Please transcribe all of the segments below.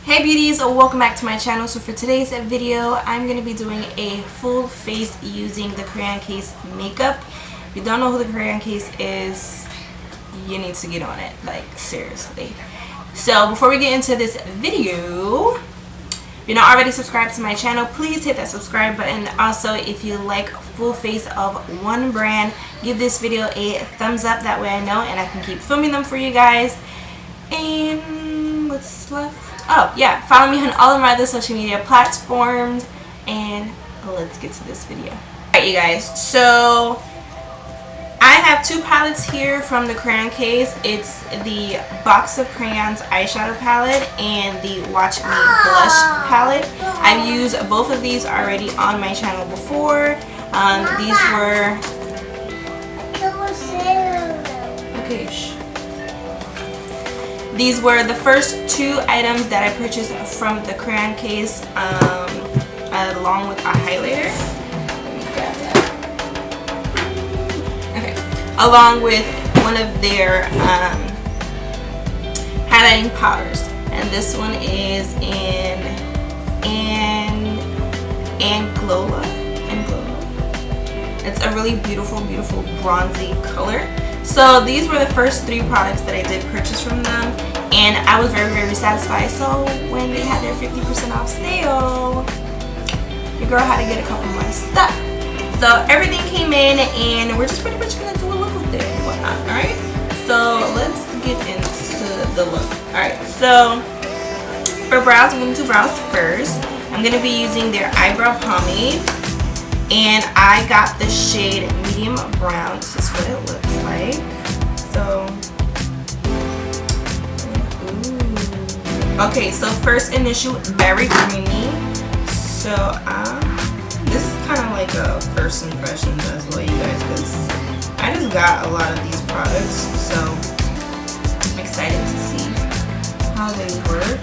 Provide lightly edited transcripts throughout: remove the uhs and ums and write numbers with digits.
Hey beauties, welcome back to my channel. So for today's video, I'm going to be doing a full face using the Crayon Case makeup. If you don't know who the Crayon Case is, you need to get on it, like seriously. So before we get into this video, if you're not already subscribed to my channel, please hit that subscribe button. Also, if you like full face of one brand, give this video a thumbs up. That way I know and I can keep filming them for you guys. And what's left? Oh yeah, follow me on all of my other social media platforms, and let's get to this video. Alright you guys, so I have two palettes here from the Crayon Case. It's the Box of Crayons eyeshadow palette and the Watch Me blush palette. I've used both of these already on my channel before. These were okay. These were the first two items that I purchased from the Crayon Case, along with a highlighter. Let me grab that. Okay, along with one of their highlighting powders, and this one is in Anglola. It's a really beautiful bronzy color. So these were the first three products that I did purchase from them, and I was very satisfied. So when they had their 50% off sale, your girl had to get a couple more stuff. So everything came in, and we're just pretty much gonna do a look with it and whatnot. Alright, so let's get into the look. Alright, so for brows, I'm gonna do brows first. I'm gonna be using their Eyebrow Pomade, and I got the shade medium brown. This is what it looks like. So, okay, so first initial, very creamy. So, this is kind of like a first impression as well, you guys, because I just got a lot of these products, so I'm excited to see how they work.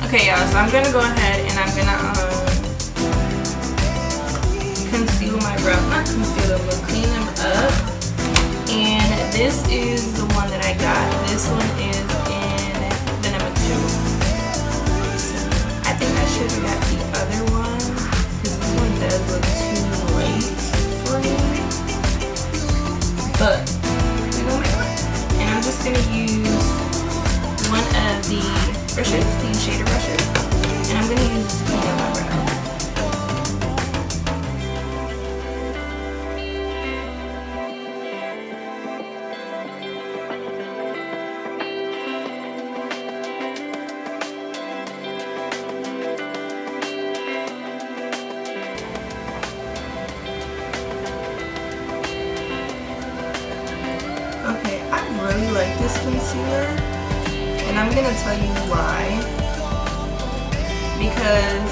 Okay, y'all, so I'm gonna go ahead and I'm gonna conceal my brows. Not conceal them, but clean them up. And this is the one that I got. This one is in the number 2. I think I should have got the other one, because this one does look too light for me. But we're gonna make it work. And I'm just gonna use one of the brushes, these shader brushes, and I'm going to use this to clean up my brow. Okay, I really like this concealer. And I'm gonna tell you why. Because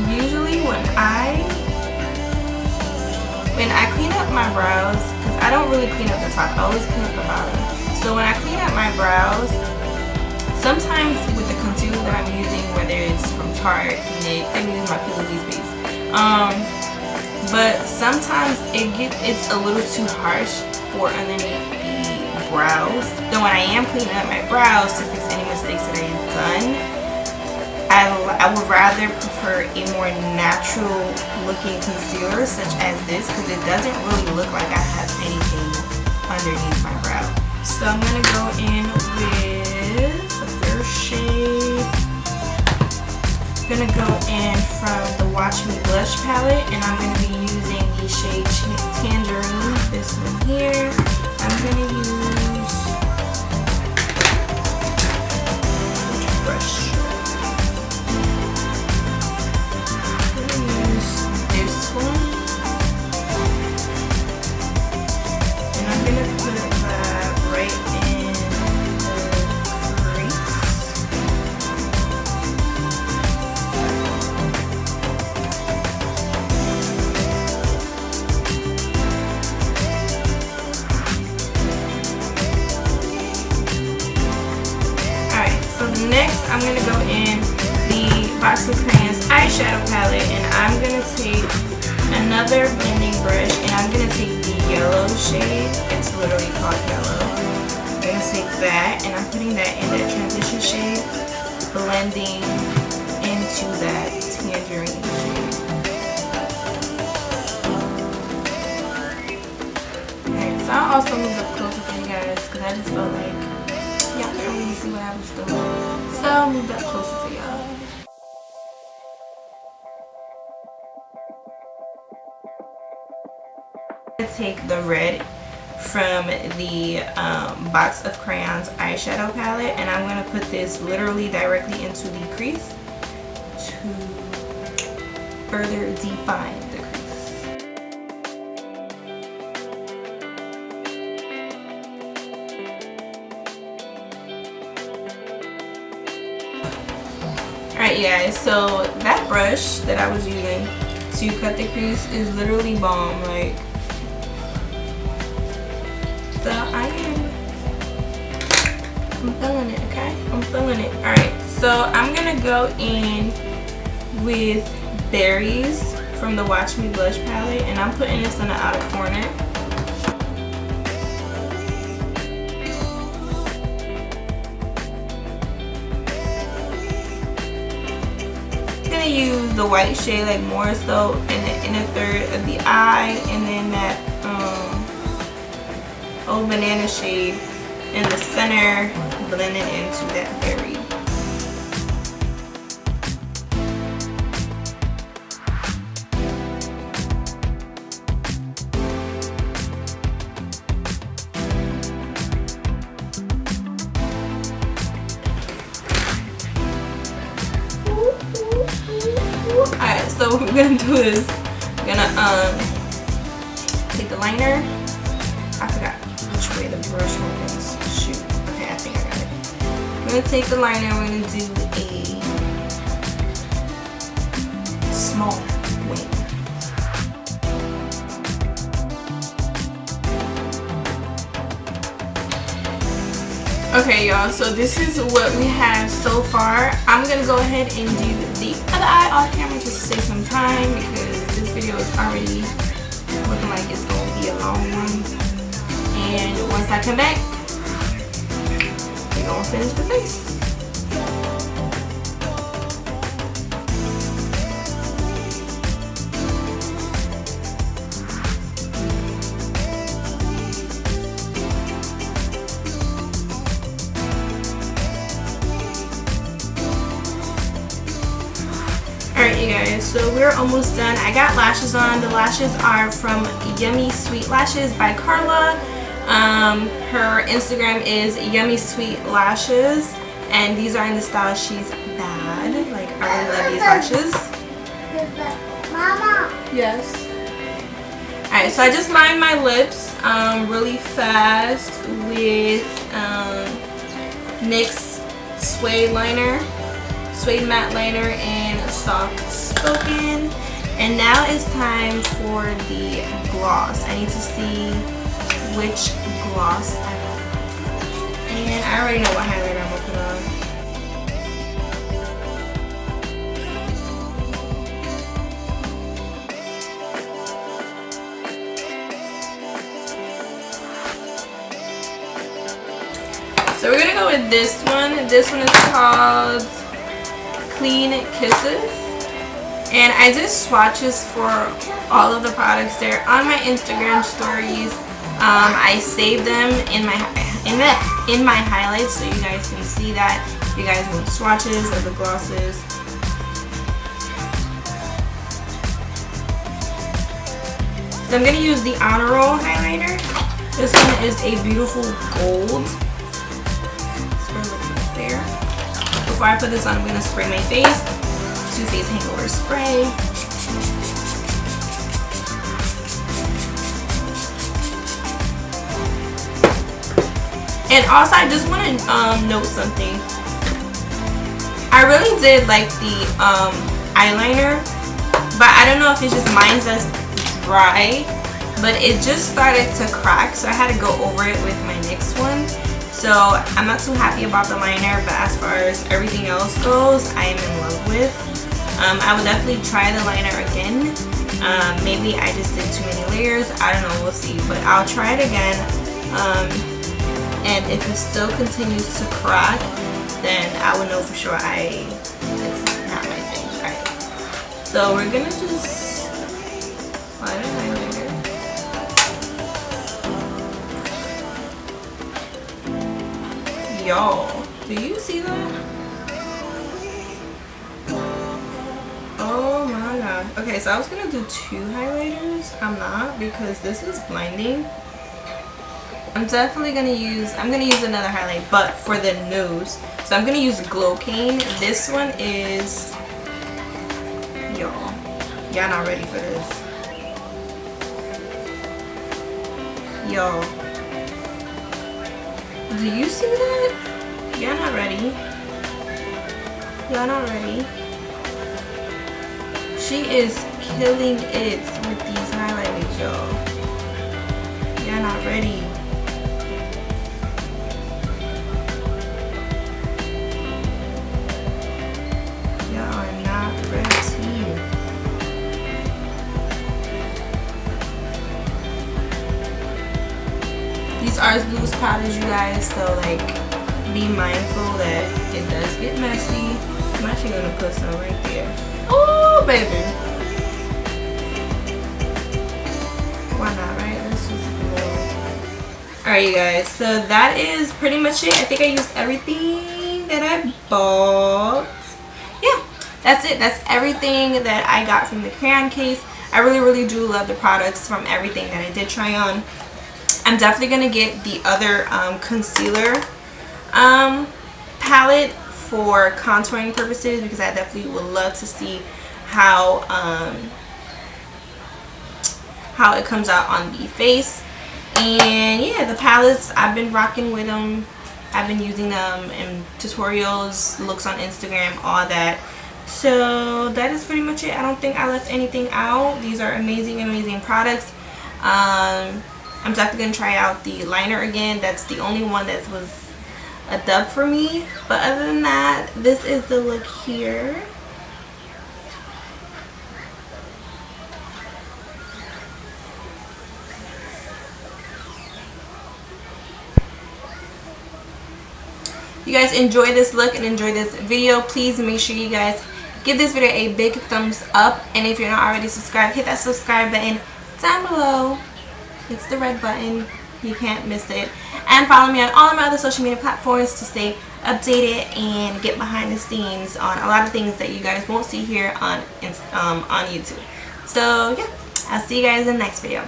usually when I clean up my brows, because I don't really clean up the top, I always clean up the bottom. So when I clean up my brows, sometimes with the concealer that I'm using, whether it's from Tarte, NYX, I'm using my P&G's base. But sometimes it's a little too harsh for underneath the brows. So when I am cleaning up my brows to fix any mistakes that I have done, I would rather prefer a more natural looking concealer such as this, because it doesn't really look like I have anything underneath my brow. So I'm going to go in with a fair shade. I'm going to go in from the Watch Me blush palette, and I'm going to be using the shade Tangerine, this one here. I'm going to use which brush? I'm going to use this one, and I'm going to put that right in the crease. next I'm going to go in the box of crayons eyeshadow palette, and I'm going to take another blending brush, and I'm going to take the yellow shade. It's literally called yellow. I'm going to take that, and I'm putting that in that transition shade, blending into that tangerine shade. Alright, so I'll also move up closer for you guys because I just felt like y'all couldn't really see what I was doing. So I'll move up closer to y'all. Take the red from the box of crayons eyeshadow palette, and I'm going to put this literally directly into the crease to further define the crease. Alright you guys, so that brush that I was using to cut the crease is literally bomb. Like, so I'm feeling it, okay? I'm feeling it. Alright, so I'm gonna go in with Berries from the Watch Me Blush palette, and I'm putting this in the outer corner. I'm gonna use the white shade, like more so in the inner third of the eye, and then that old banana shade in the center, blending into that berry. Alright, so what we're gonna do is we're gonna take the liner. I forgot which way the brush opens. Shoot. Okay, I think I got it. I'm gonna take the liner and we're gonna do a small wing. Okay, y'all, so this is what we have so far. I'm gonna go ahead and do the other eye off camera just to save some time because this video is already looking like it's gonna be a long one. And once I come back, we're gonna finish the face. Alright you guys, so we're almost done. I got lashes on. The lashes are from Yummy Sweet Lashes by Carla. Her Instagram is Yummy Sweet Lashes, and these are in the style She's Bad. Like, I really love these lashes. Mama. Yes. Alright, so I just lined my lips really fast with NYX Suede Matte Liner and Soft Spoken. And now it's time for the gloss. I need to see which gloss I want. And I already know what highlighter I'm gonna put on. So we're gonna go with this one. This one is called Clean Kisses. And I did swatches for all of the products there on my Instagram stories. I saved them in my highlights so you guys can see that. If you guys want swatches of the glosses. So I'm gonna use the Honor Roll highlighter. This one is a beautiful gold. There. Before I put this on, I'm gonna spray my face. Too Faced Hangover Spray. And also, I just want to note something. I really did like the eyeliner, but I don't know if it's just mine that's dry, but it just started to crack, so I had to go over it with my NYX one. So I'm not too happy about the liner, but as far as everything else goes, I am in love with. I would definitely try the liner again. Maybe I just did too many layers. I don't know, we'll see. But I'll try it again. And if it still continues to crack, then I will know for sure it's not my thing. Alright. So we're gonna just apply the highlighter. Y'all, do you see that? Oh my god. Okay, so I was gonna do 2 highlighters. I'm not, because this is blinding. I'm gonna use another highlight, but for the nose. So I'm gonna use Cain. This one is, y'all not ready for this. Y'all, do you see that? Y'all not ready. Y'all not ready. She is killing it with these highlighters, y'all. Y'all not ready. Y'all are not ready. These are loose powders, you guys, so like be mindful that it does get messy. I'm actually gonna put some right there. Oh baby, why not, right? Let's just go. Alright you guys, so that is pretty much it. I think I used everything that I bought. Yeah, that's it. That's everything that I got from the Crayon Case. I really do love the products from everything that I did try on. I'm definitely going to get the other concealer palette for contouring purposes, because I definitely would love to see how it comes out on the face. And yeah, the palettes, I've been rocking with them. I've been using them in tutorials, looks on Instagram, all that. So that is pretty much it. I don't think I left anything out. These are amazing products. I'm definitely going to try out the liner again. That's the only one that was a dub for me. But other than that, this is the look here. You guys enjoy this look and enjoy this video. Please make sure you guys give this video a big thumbs up. And if you're not already subscribed, hit that subscribe button down below. It's the red button. You can't miss it. And follow me on all of my other social media platforms to stay updated and get behind the scenes on a lot of things that you guys won't see here on YouTube. So yeah, I'll see you guys in the next video.